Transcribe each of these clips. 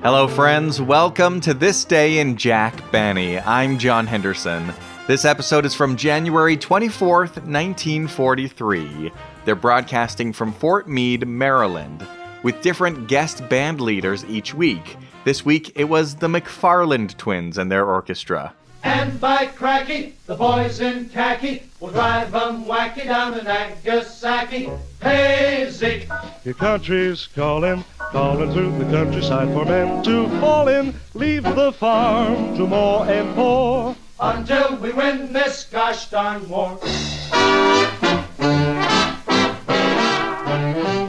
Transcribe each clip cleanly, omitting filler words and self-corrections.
Hello, friends. Welcome to This Day in Jack Benny. I'm John Henderson. This episode is from January 24th, 1943. They're broadcasting from Fort Meade, Maryland, with different guest band leaders each week. This week, it was the McFarland Twins and their orchestra. And by cracky, the boys in khaki will drive 'em wacky down to Nagasaki. Hey, Zeke! Your country's calling through the countryside for men to fall in. Leave the farm to more and more until we win this gosh darn war.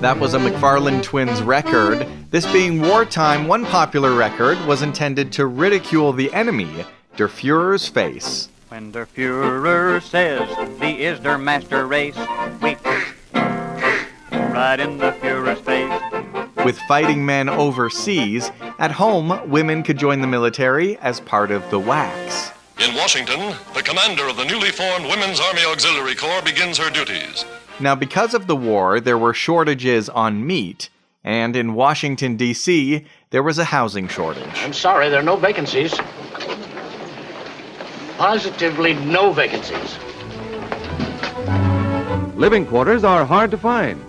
That was a McFarland Twins record. This being wartime, one popular record was intended to ridicule the enemy, Der Fuhrer's face. When der Führer says, "Wie is der Master Race?" we right in the Führer's face. With fighting men overseas, at home, women could join the military as part of the WACs. In Washington, the commander of the newly formed Women's Army Auxiliary Corps begins her duties. Now, because of the war, there were shortages on meat, and in Washington, D.C., there was a housing shortage. I'm sorry, there are no vacancies. Positively no vacancies. Living quarters are hard to find,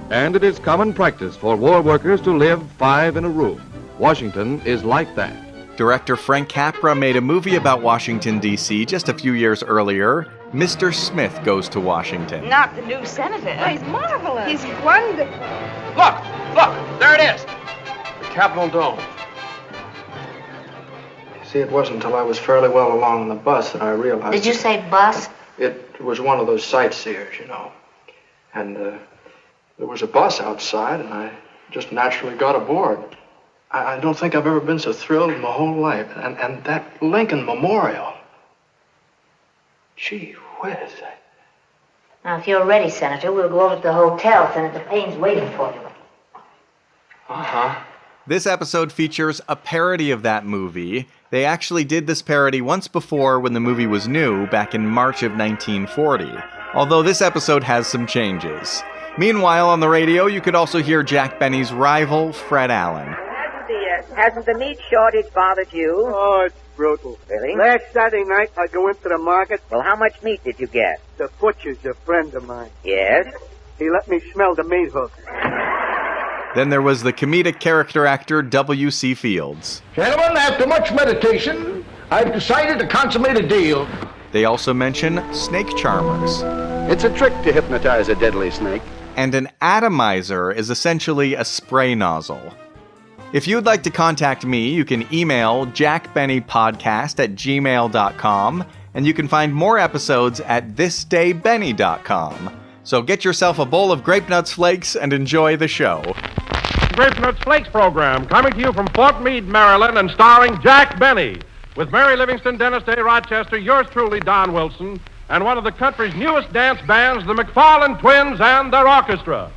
and it is common practice for war workers to live 5 in a room. Washington is like that. Director Frank Capra made a movie about Washington, D.C. just a few years earlier. Mr. Smith Goes to Washington. Not the new senator. Oh, he's marvelous. He's wonderful. Look, there it is. The Capitol Dome. See, it wasn't until I was fairly well along in the bus that I realized... Did you say bus? It was one of those sightseers, you know. And there was a bus outside, and I just naturally got aboard. I don't think I've ever been so thrilled in my whole life. And that Lincoln Memorial. Gee whiz. Now, if you're ready, Senator, we'll go over to the hotel. Senator Payne's waiting for you. Uh-huh. This episode features a parody of that movie. They actually did this parody once before when the movie was new, back in March of 1940. Although this episode has some changes. Meanwhile, on the radio, you could also hear Jack Benny's rival, Fred Allen. Hasn't the meat shortage bothered you? Oh, it's brutal. Really? Last Saturday night, I go into the market. Well, how much meat did you get? The butcher's a friend of mine. Yes? He let me smell the meat hook. Then there was the comedic character actor W.C. Fields. Gentlemen, after much meditation, I've decided to consummate a deal. They also mention snake charmers. It's a trick to hypnotize a deadly snake. And an atomizer is essentially a spray nozzle. If you'd like to contact me, you can email jackbennypodcast@gmail.com, and you can find more episodes at thisdaybenny.com. So get yourself a bowl of Grape Nuts Flakes and enjoy the show. Grape Nuts Flakes program coming to you from Fort Meade, Maryland, and starring Jack Benny, with Mary Livingston, Dennis Day Rochester, yours truly, Don Wilson, and one of the country's newest dance bands, the McFarland Twins and their orchestra.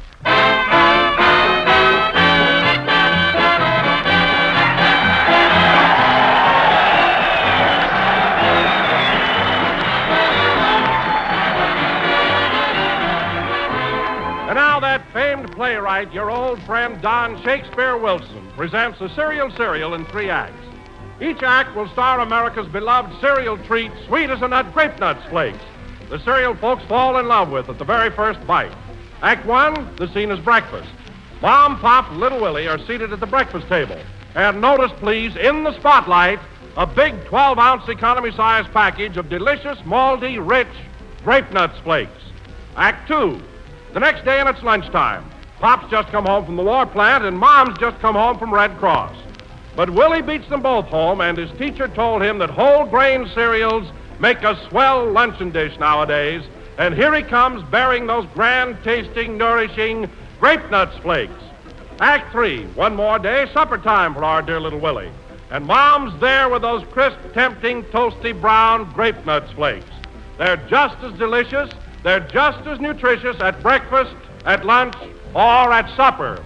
And now that famed playwright, your old friend Don Shakespeare Wilson, presents a serial in 3 acts. Each act will star America's beloved cereal treat, sweet as a nut, Grape Nuts Flakes. The cereal folks fall in love with at the very first bite. Act 1, the scene is breakfast. Mom, Pop, and Little Willie are seated at the breakfast table. And notice, please, in the spotlight, a big 12-ounce economy-sized package of delicious, malty, rich Grape Nuts Flakes. Act 2, the next day and it's lunchtime. Pop's just come home from the war plant and Mom's just come home from Red Cross. But Willie beats them both home, and his teacher told him that whole grain cereals make a swell luncheon dish nowadays. And here he comes bearing those grand-tasting, nourishing Grape Nuts Flakes. Act 3, one more day, supper time for our dear little Willie. And Mom's there with those crisp, tempting, toasty brown Grape Nuts Flakes. They're just as delicious, they're just as nutritious at breakfast, at lunch, or at supper.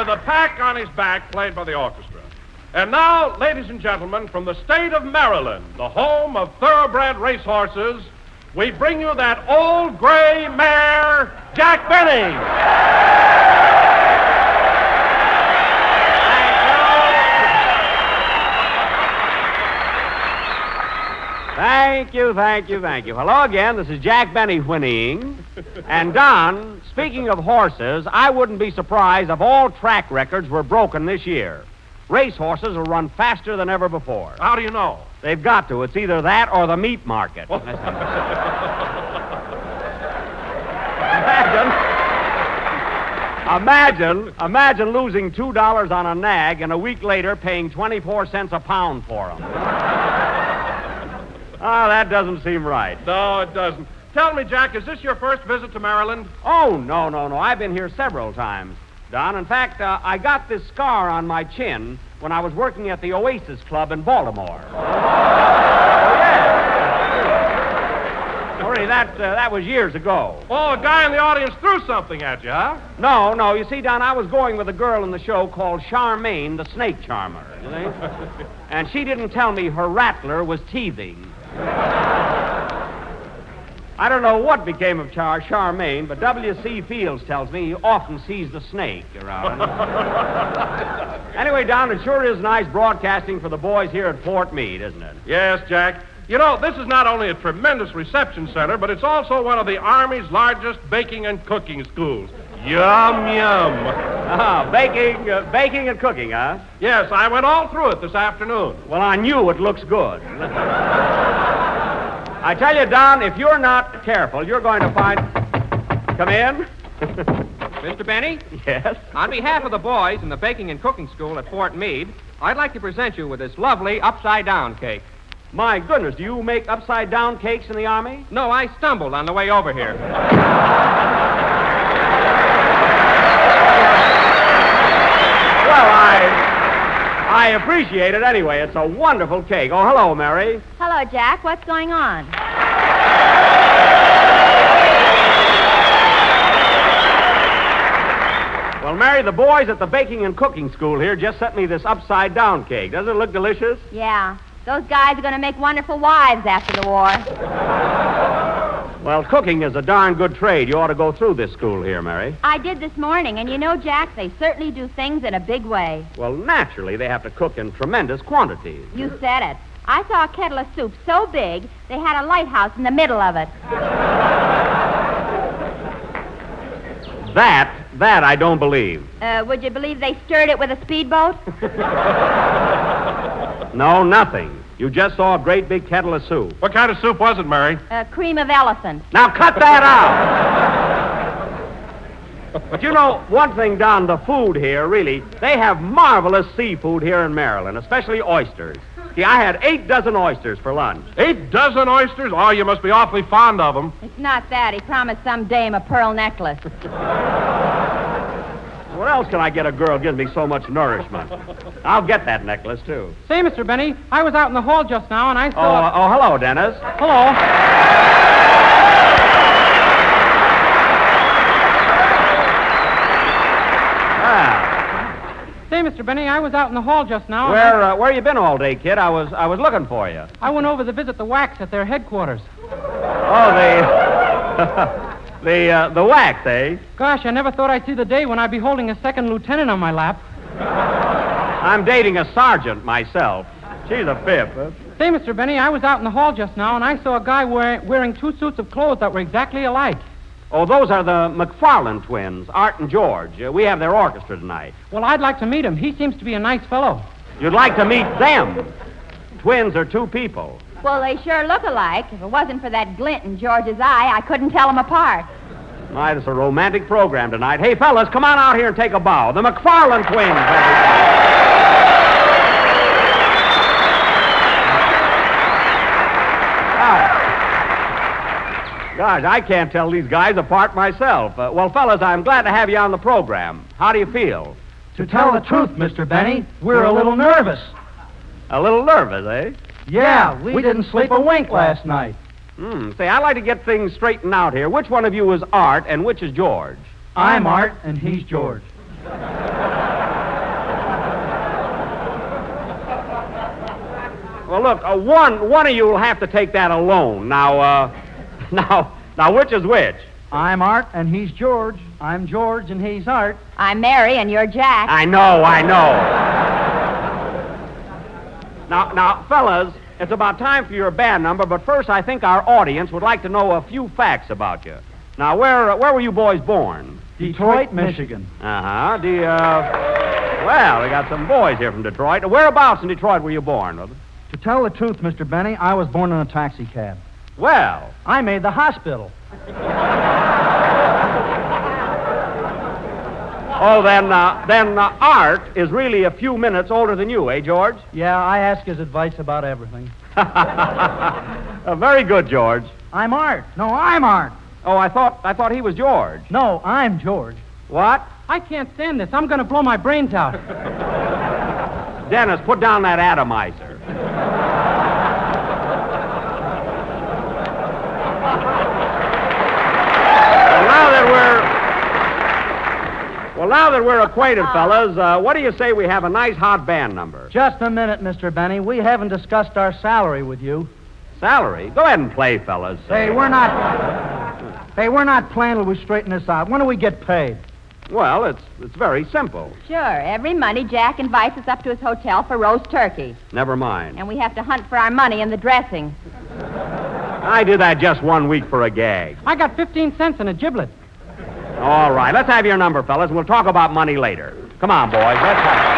with a pack on his back, played by the orchestra. And now, ladies and gentlemen, from the state of Maryland, the home of thoroughbred racehorses, we bring you that old gray mare, Jack Benny. Thank you. Hello again. This is Jack Benny whinnying. And Don, speaking of horses, I wouldn't be surprised if all track records were broken this year. Race horses will run faster than ever before. How do you know? They've got to. It's either that or the meat market. Imagine losing $2 on a nag and a week later paying 24 cents a pound for them. Oh, that doesn't seem right. No, it doesn't. Tell me, Jack, is this your first visit to Maryland? Oh, no. I've been here several times, Don. In fact, I got this scar on my chin when I was working at the Oasis Club in Baltimore. Sorry, that was years ago. Oh, a guy in the audience threw something at you, huh? No. You see, Don, I was going with a girl in the show called Charmaine, the snake charmer. You see? And she didn't tell me her rattler was teething. I don't know what became of Charmaine, but W.C. Fields tells me he often sees the snake around. Anyway, Don, it sure is nice broadcasting for the boys here at Fort Meade, isn't it? Yes, Jack. You know, this is not only a tremendous reception center, but it's also one of the Army's largest baking and cooking schools. Yum, yum. Baking and cooking, huh? Yes, I went all through it this afternoon. Well, on you it looks good. I tell you, Don, if you're not careful, you're going to find... Come in. Mr. Benny? Yes? On behalf of the boys in the Baking and Cooking School at Fort Meade, I'd like to present you with this lovely upside-down cake. My goodness, do you make upside-down cakes in the Army? No, I stumbled on the way over here. Well, I appreciate it anyway. It's a wonderful cake. Oh, hello, Mary. Hello, Jack. What's going on? Well, Mary, the boys at the Baking and Cooking School here just sent me this upside-down cake. Doesn't it look delicious? Yeah. Those guys are going to make wonderful wives after the war. Well, cooking is a darn good trade. You ought to go through this school here, Mary. I did this morning, and you know, Jack, they certainly do things in a big way. Well, naturally, they have to cook in tremendous quantities. You said it. I saw a kettle of soup so big, they had a lighthouse in the middle of it. That I don't believe. Would you believe they stirred it with a speedboat? No, nothing. You just saw a great big kettle of soup. What kind of soup was it, Mary? Cream of elephant. Now cut that out! But you know, one thing, Don, the food here, really, they have marvelous seafood here in Maryland, especially oysters. See, I had 8 dozen oysters for lunch. 8 dozen oysters? Oh, you must be awfully fond of them. It's not that. He promised some dame a pearl necklace. What else can I get a girl gives me so much nourishment? I'll get that necklace, too. Say, Mr. Benny, I was out in the hall just now, and I saw... Oh, hello, Dennis. Hello. Say, Mr. Benny, I was out in the hall just now. Where you been all day, kid? I was looking for you. I went over to visit the Wax at their headquarters. Oh, the Wax, eh? Gosh, I never thought I'd see the day when I'd be holding a second lieutenant on my lap. I'm dating a sergeant myself. She's a fifth. Huh? Say, Mr. Benny, I was out in the hall just now, and I saw a guy wearing 2 suits of clothes that were exactly alike. Oh, those are the McFarland Twins, Art and George. We have their orchestra tonight. Well, I'd like to meet him. He seems to be a nice fellow. You'd like to meet them? Twins are 2 people. Well, they sure look alike. If it wasn't for that glint in George's eye, I couldn't tell them apart. My, this is a romantic program tonight. Hey, fellas, come on out here and take a bow. The McFarland Twins. Gosh, I can't tell these guys apart myself. Well, fellas, I'm glad to have you on the program. How do you feel? To tell the truth, Mr. Benny, we're a little nervous. A little nervous, eh? Yeah, we didn't sleep a wink last night. Say, I'd like to get things straightened out here. Which one of you is Art and which is George? I'm Art and he's George. Well, look, one of you will have to take that alone. Now, which is which? I'm Art, and he's George. I'm George, and he's Art. I'm Mary, and you're Jack. I know. Now, fellas, it's about time for your band number, but first I think our audience would like to know a few facts about you. Now, where were you boys born? Detroit, Michigan. Uh-huh. Well, we got some boys here from Detroit. Whereabouts in Detroit were you born? To tell the truth, Mr. Benny, I was born in a taxi cab. Well. I made the hospital. Oh, then Art is really a few minutes older than you, eh, George? Yeah, I ask his advice about everything. Very good, George. I'm Art. No, I'm Art. Oh, I thought he was George. No, I'm George. What? I can't stand this. I'm going to blow my brains out. Dennis, put down that atomizer. Well, now that we're acquainted, fellas, what do you say we have a nice hot band number? Just a minute, Mr. Benny. We haven't discussed our salary with you. Salary? Go ahead and play, fellas. Hey, we're not playing till we straighten this out. When do we get paid? Well, it's very simple. Sure. Every Monday, Jack invites us up to his hotel for roast turkey. Never mind. And we have to hunt for our money in the dressing. I did that just 1 week for a gag. I got 15 cents and a giblet. All right, let's have your number, fellas, and we'll talk about money later. Come on, boys, let's have it.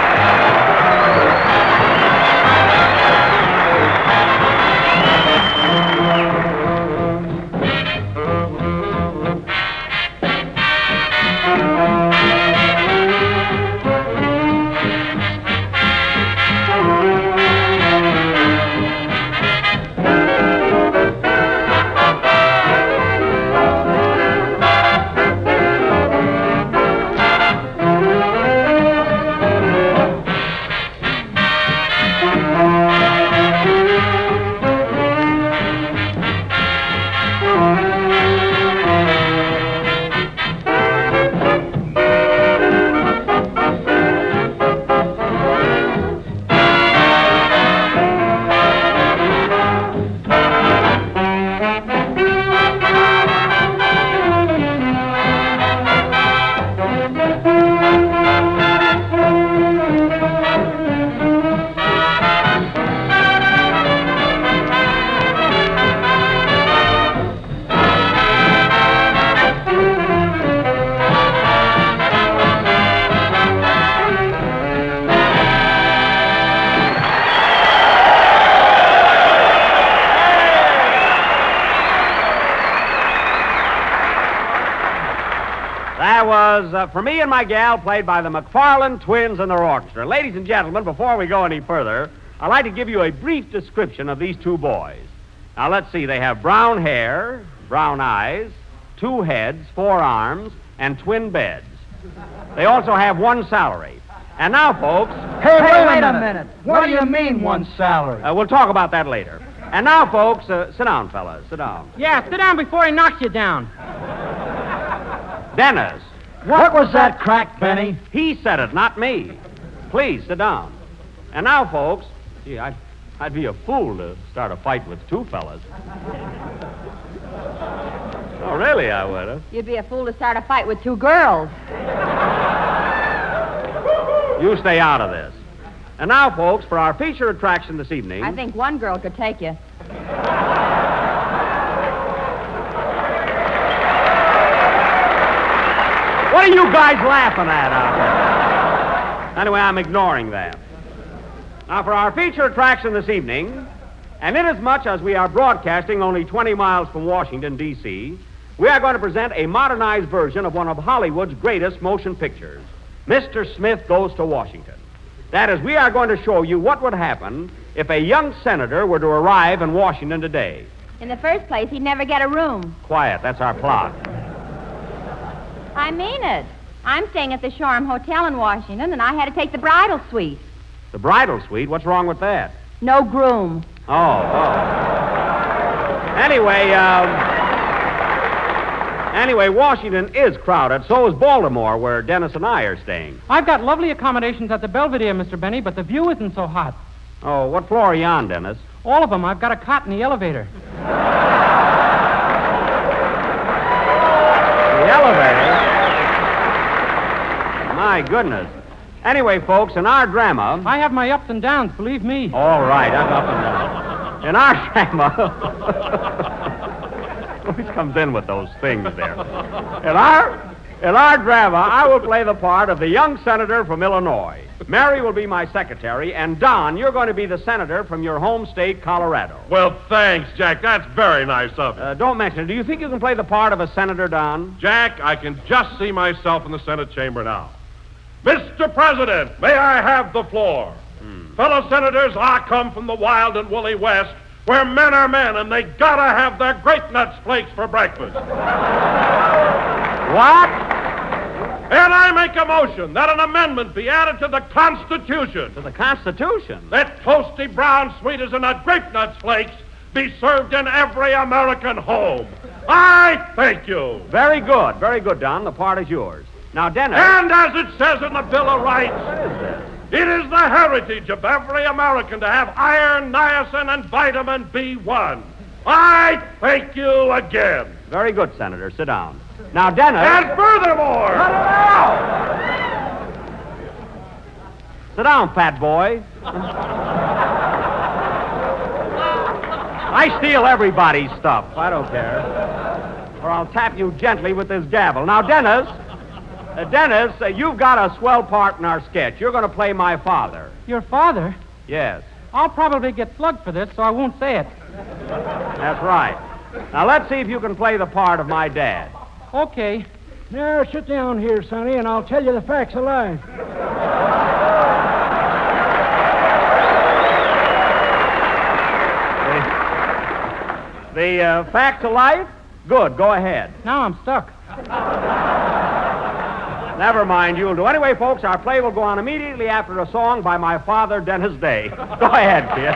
That was For Me and My Gal, played by the McFarland Twins and their orchestra. Ladies and gentlemen, before we go any further, I'd like to give you a brief description of these two boys. Now, let's see. They have brown hair, brown eyes, 2 heads, 4 arms, and twin beds. They also have 1 salary. And now, folks... Hey, wait a minute. What do you mean 1 salary? We'll talk about that later. And now, folks, sit down, fellas. Sit down. Yeah, sit down before he knocks you down. Dennis. What was that crack, Benny? He said it, not me. Please, sit down. And now, folks, gee, I'd be a fool to start a fight with 2 fellas. Oh, really, I would have. You'd be a fool to start a fight with 2 girls. You stay out of this. And now, folks, for our feature attraction this evening... I think 1 girl could take you. What are you guys laughing at out there? Anyway, I'm ignoring that. Now, for our feature attraction this evening, and inasmuch as we are broadcasting only 20 miles from Washington, D.C., we are going to present a modernized version of one of Hollywood's greatest motion pictures, Mr. Smith Goes to Washington. That is, we are going to show you what would happen if a young senator were to arrive in Washington today. In the first place, he'd never get a room. Quiet, that's our plot. I mean it. I'm staying at the Shoreham Hotel in Washington, and I had to take the bridal suite. The bridal suite? What's wrong with that? No groom. Oh. Anyway, Washington is crowded. So is Baltimore, where Dennis and I are staying. I've got lovely accommodations at the Belvedere, Mr. Benny, but the view isn't so hot. Oh, what floor are you on, Dennis? All of them. I've got a cot in the elevator. The elevator? My goodness. Anyway, folks, in our drama... I have my ups and downs, believe me. All right, I'm up and down. In our drama... Always comes in with those things there. In our drama, I will play the part of the young senator from Illinois. Mary will be my secretary, and Don, you're going to be the senator from your home state, Colorado. Well, thanks, Jack. That's very nice of you. Don't mention it. Do you think you can play the part of a senator, Don? Jack, I can just see myself in the Senate chamber now. Mr. President, may I have the floor? Fellow senators, I come from the wild and woolly West, where men are men, and they gotta have their grape nuts flakes for breakfast. What? And I make a motion that an amendment be added to the Constitution. To the Constitution? That toasty brown sweet as a nut grape nuts flakes be served in every American home. I thank you. Very good, Don. The part is yours. Now, Dennis... And as it says in the Bill of Rights... What is this? It is the heritage of every American to have iron, niacin, and vitamin B1. I thank you again. Very good, Senator. Sit down. Now, Dennis... And furthermore... Cut it out! Sit down, fat boy. I steal everybody's stuff. I don't care. Or I'll tap you gently with this gavel. Now, Dennis... Dennis, you've got a swell part in our sketch. You're going to play my father. Your father? Yes. I'll probably get slugged for this, so I won't say it. That's right. Now, let's see if you can play the part of my dad. Okay. Now, sit down here, Sonny, and I'll tell you the facts of life. The facts of life? Good, go ahead. Now I'm stuck. Never mind, you'll do. Anyway, folks, our play will go on immediately after a song by my father, Dennis Day. Go ahead, kid.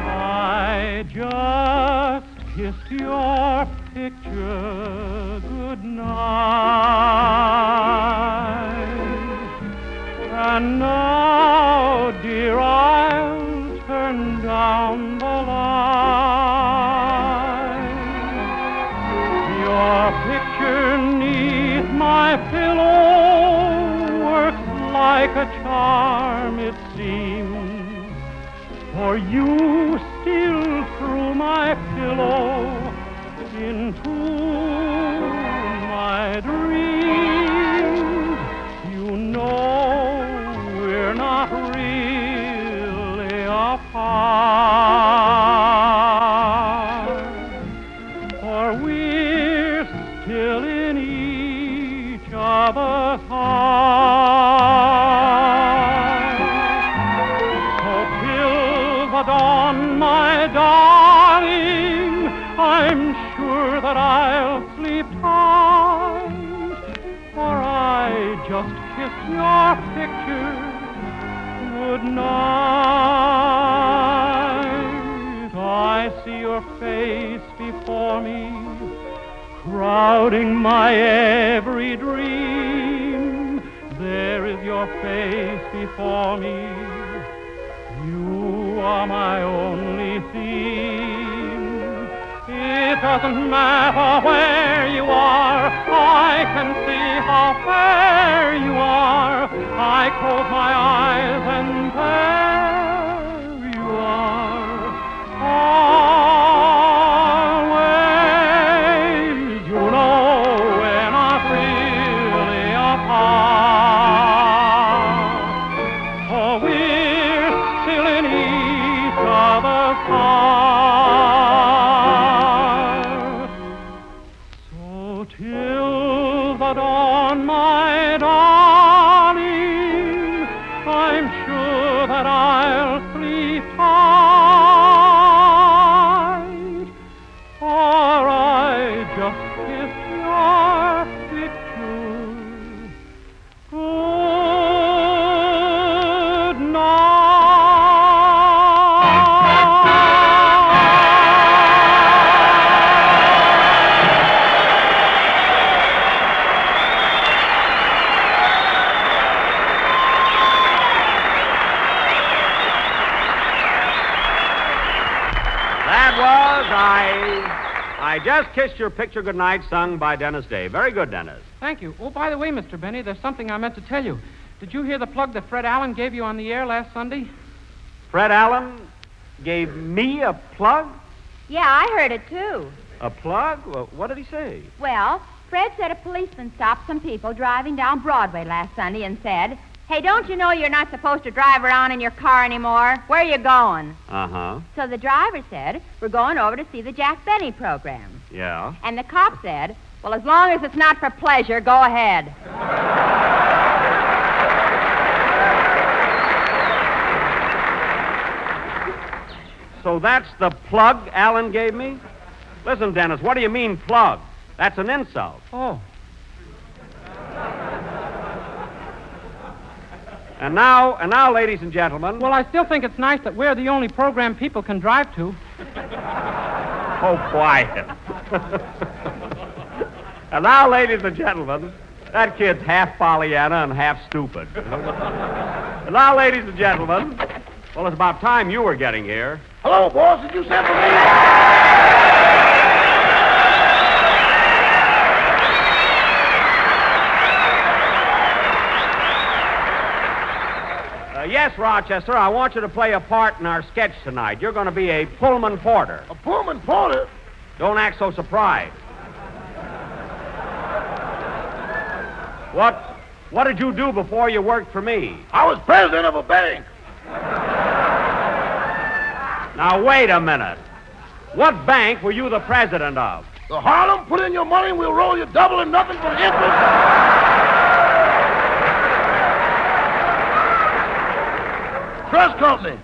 I just kissed your picture goodnight. And now, dear, I'll turn down the light. Your picture 'neath my pillow works like a charm, it seems. For you steal through my pillow into my dreams. You know we're not really apart, for we're still in each other's heart. So till the dawn, my darling, I'm sure that I'll sleep tight, for I just kissed your picture goodnight. I see your face before me, crowding my every dream. There is your face before me. You are my only theme. It doesn't matter where you are, I can see how fair you are. I close my eyes and there you are. Always, you know we're not really apart, for we're still in each other's heart. So till the dawn, my darling, I'm sure that I That was I Just Kissed Your Picture Goodnight, sung by Dennis Day. Very good, Dennis. Thank you. Oh, by the way, Mr. Benny, there's something I meant to tell you. Did you hear the plug that Fred Allen gave you on the air last Sunday? Fred Allen gave me a plug? Yeah, I heard it, too. A plug? Well, what did he say? Well, Fred said a policeman stopped some people driving down Broadway last Sunday and said, "Hey, don't you know you're not supposed to drive around in your car anymore? Where are you going?" Uh-huh. So the driver said, "We're going over to see the Jack Benny program." Yeah. And the cop said, "Well, as long as it's not for pleasure, go ahead." So that's the plug Allen gave me? Listen, Dennis, what do you mean plug? That's an insult. Oh. And now, ladies and gentlemen. Well, I still think it's nice that we're the only program people can drive to. Oh, quiet. And now, ladies and gentlemen, that kid's half Pollyanna and half stupid. And now, ladies and gentlemen, well, it's about time you were getting here. Hello, boss. Did you send for me? Yes, Rochester, I want you to play a part in our sketch tonight. You're going to be a Pullman porter. A Pullman porter? Don't act so surprised. What did you do before you worked for me? I was president of a bank. Now, wait a minute. What bank were you the president of? The Harlem, put in your money and we'll roll you double and nothing for interest. Trust company.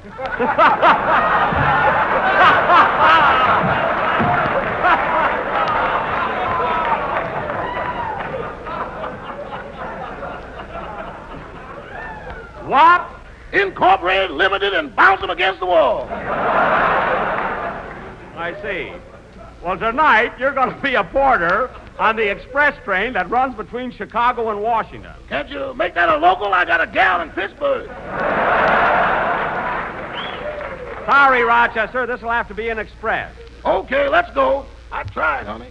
What? Incorporated, limited, and bounce them against the wall. I see. Well, tonight, you're going to be a porter on the express train that runs between Chicago and Washington. Can't you make that a local? I got a gal in Pittsburgh. Sorry, Rochester. This will have to be an express. Okay, let's go. I tried, honey.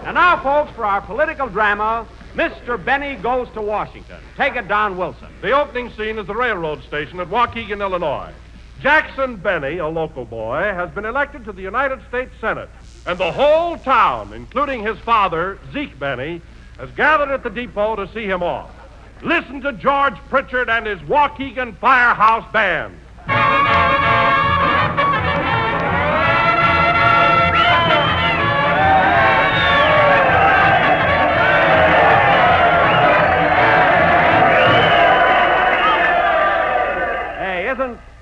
And now, folks, for our political drama, Mr. Benny Goes to Washington. Take it, Don Wilson. The opening scene is the railroad station at Waukegan, Illinois. Jackson Benny, a local boy, has been elected to the United States Senate. And the whole town, including his father, Zeke Benny, has gathered at the depot to see him off. Listen to George Pritchard and his Waukegan Firehouse Band.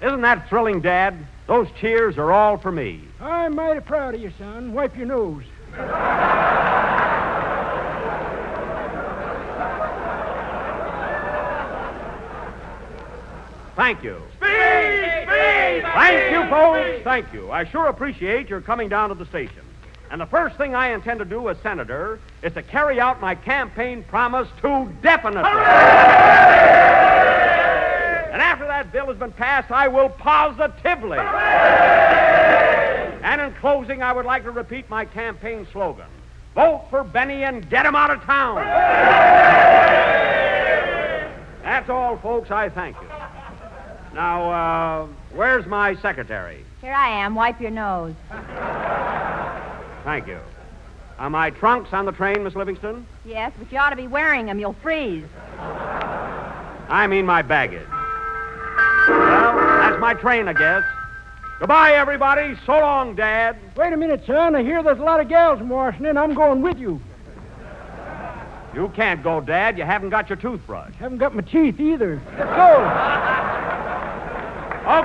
Isn't that thrilling, Dad? Those cheers are all for me. I'm mighty proud of you, son. Wipe your nose. Thank you. Speed! Thank you, folks. Thank you. I sure appreciate your coming down to the station. And the first thing I intend to do as senator is to carry out my campaign promise to definitely. And after that bill has been passed, I will positively. And in closing, I would like to repeat my campaign slogan. Vote for Benny and get him out of town. That's all, folks. I thank you. Now, where's my secretary? Here I am. Wipe your nose. Thank you. Are my trunks on the train, Miss Livingston? Yes, but you ought to be wearing them. You'll freeze. I mean my baggage. Well, that's my train, I guess. Goodbye, everybody. So long, Dad. Wait a minute, son. I hear there's a lot of gals in Washington. I'm going with you. You can't go, Dad. You haven't got your toothbrush. Haven't got my teeth either. Let's go.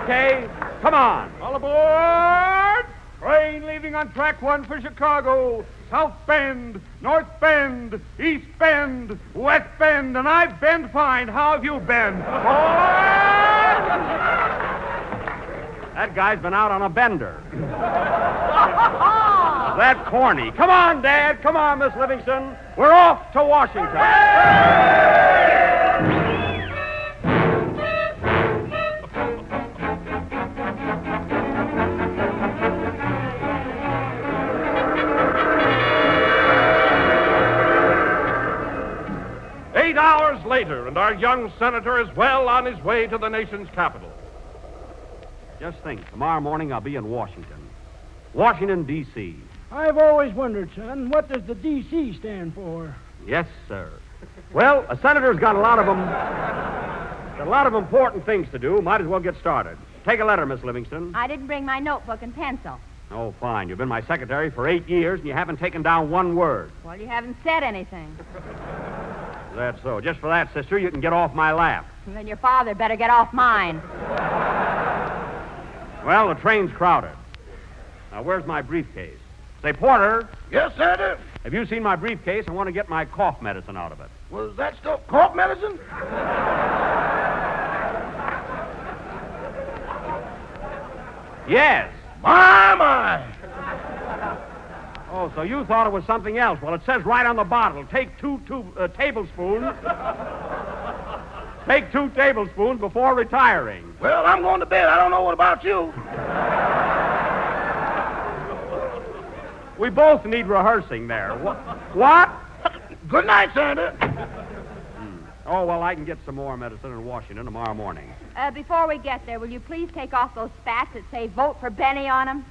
Okay, come on. All aboard! Train leaving on track 1 for Chicago. South Bend, North Bend, East Bend, West Bend, and I've been fine. How have you been? That guy's been out on a bender. That corny. Come on, Dad. Come on, Miss Livingston. We're off to Washington. later, and our young senator is well on his way to the nation's capital. Just think, tomorrow morning I'll be in Washington. Washington, D.C. I've always wondered, son, what does the D.C. stand for? Yes, sir. Well, a senator's got a lot of important things to do. Might as well get started. Take a letter, Miss Livingston. I didn't bring my notebook and pencil. Oh, fine. You've been my secretary for 8 years, and you haven't taken down one word. Well, you haven't said anything. That's so. Just for that, sister, you can get off my lap. And then your father better get off mine. Well, the train's crowded. Now, where's my briefcase? Say, Porter. Yes, Senator? Have you seen my briefcase? I want to get my cough medicine out of it. Was that stuff cough medicine? Yes. My! Oh, so you thought it was something else. Well, it says right on the bottle, take two tablespoons. Take 2 tablespoons before retiring. Well, I'm going to bed. I don't know what about you. We both need rehearsing there. What? Good night, Senator. Oh, well, I can get some more medicine in Washington tomorrow morning. Before we get there, will you please take off those spats that say vote for Benny on them?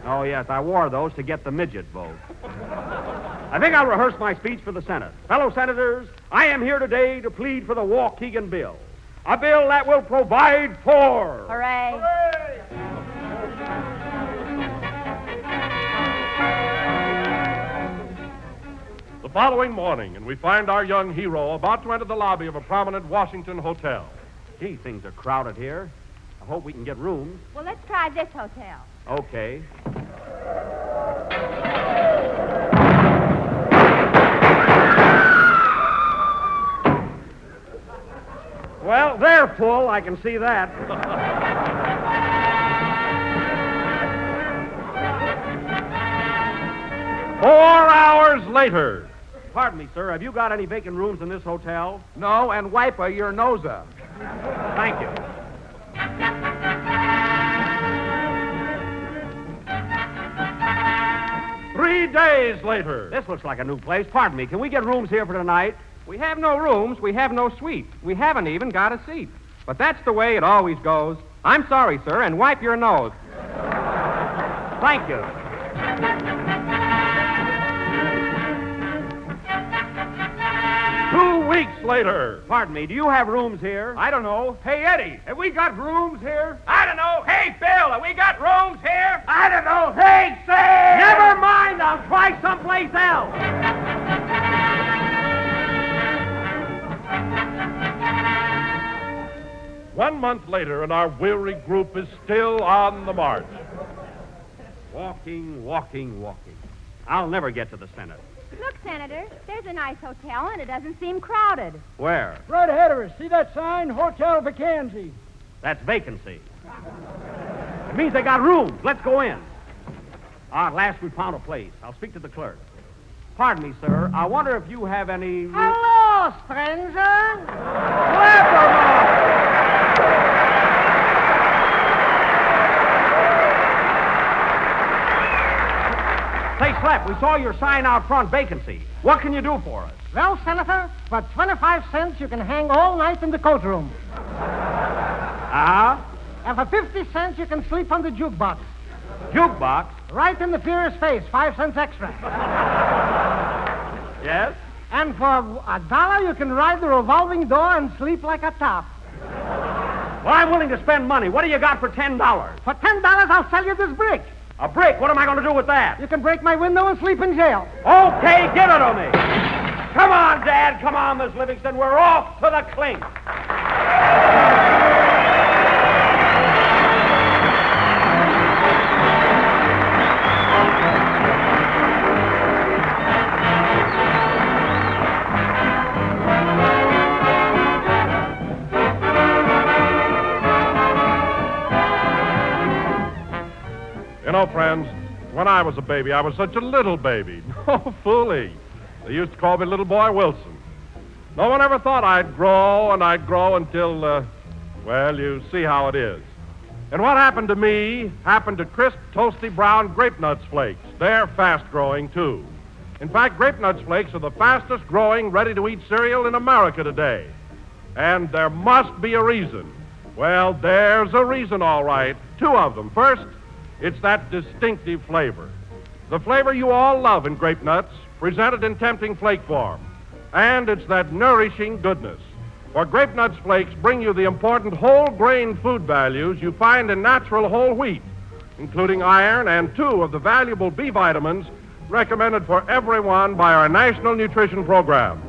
Oh, yes, I wore those to get the midget vote. I think I'll rehearse my speech for the Senate. Fellow senators, I am here today to plead for the Waukegan bill. A bill that will provide for... Hooray. The following morning, and we find our young hero about to enter the lobby of a prominent Washington hotel. Gee, things are crowded here. I hope we can get rooms. Well, let's try this hotel. Okay. Well, they're full. I can see that. 4 hours later. Pardon me, sir. Have you got any vacant rooms in this hotel? No, and wipe your nose up. Thank you. Three days later. This looks like a new place. Pardon me. Can we get rooms here for tonight? We have no rooms. We have no suite. We haven't even got a seat. But that's the way it always goes. I'm sorry, sir, and wipe your nose. Thank you. Two weeks later. Pardon me, do you have rooms here? I don't know. Hey, Eddie, have we got rooms here? I don't know. Hey, Bill, have we got rooms here? I don't know. Hey, Sam! Never mind. I'll try someplace else. One month later, and our weary group is still on the march. Walking. I'll never get to the Senate. Look, Senator, there's a nice hotel, and it doesn't seem crowded. Where? Right ahead of us. See that sign? Hotel Vacancy. That's vacancy. It means they got rooms. Let's go in. At last we found a place. I'll speak to the clerk. Pardon me, sir. I wonder if you have any... Hello, stranger. Say, Slap, we saw your sign out front, vacancy. What can you do for us? Well, Senator, for 25 cents, you can hang all night in the coat room. Uh-huh. And for 50 cents, you can sleep on the jukebox. Jukebox? Right in the Führer's face, 5 cents extra. Yes? And for $1, you can ride the revolving door and sleep like a top. Well, I'm willing to spend money. What do you got for $10? For $10, I'll sell you this brick. A brick? What am I going to do with that? You can break my window and sleep in jail. Okay, give it to me. Come on, Dad. Come on, Miss Livingston. We're off to the clink. You know, friends, when I was a baby, I was such a little baby. No fooling. They used to call me Little Boy Wilson. No one ever thought I'd grow until, well, you see how it is. And what happened to me happened to crisp, toasty brown grape nuts flakes. They're fast-growing, too. In fact, Grape Nuts Flakes are the fastest growing ready-to-eat cereal in America today. And there must be a reason. Well, there's a reason, all right. Two of them. First, it's that distinctive flavor. The flavor you all love in Grape Nuts, presented in tempting flake form. And it's that nourishing goodness. For Grape Nuts Flakes bring you the important whole grain food values you find in natural whole wheat, including iron and 2 of the valuable B vitamins recommended for everyone by our National Nutrition Program.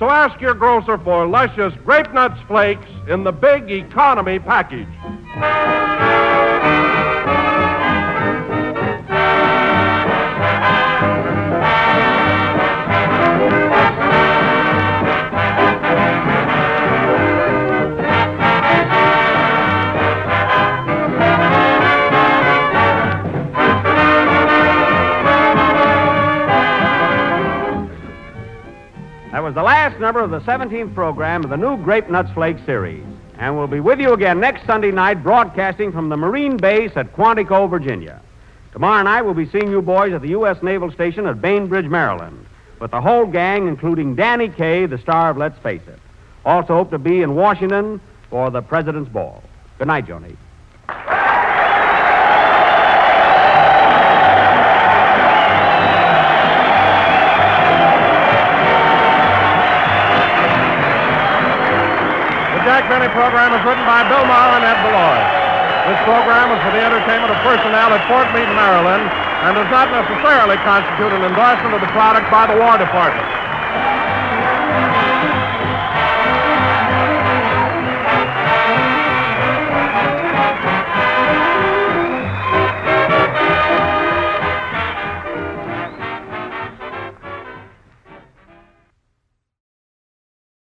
So ask your grocer for luscious Grape Nuts Flakes in the big economy package. That was the last number of the 17th program of the new Grape Nuts Flakes series. And we'll be with you again next Sunday night, broadcasting from the Marine Base at Quantico, Virginia. Tomorrow night, we'll be seeing you boys at the U.S. Naval Station at Bainbridge, Maryland, with the whole gang, including Danny Kaye, the star of Let's Face It. Also hope to be in Washington for the President's Ball. Good night, Joni. The Jack Benny program is written by Bill Maher and Ed Beloit. This program is for the entertainment of personnel at Fort Meade, Maryland, and does not necessarily constitute an endorsement of the product by the War Department.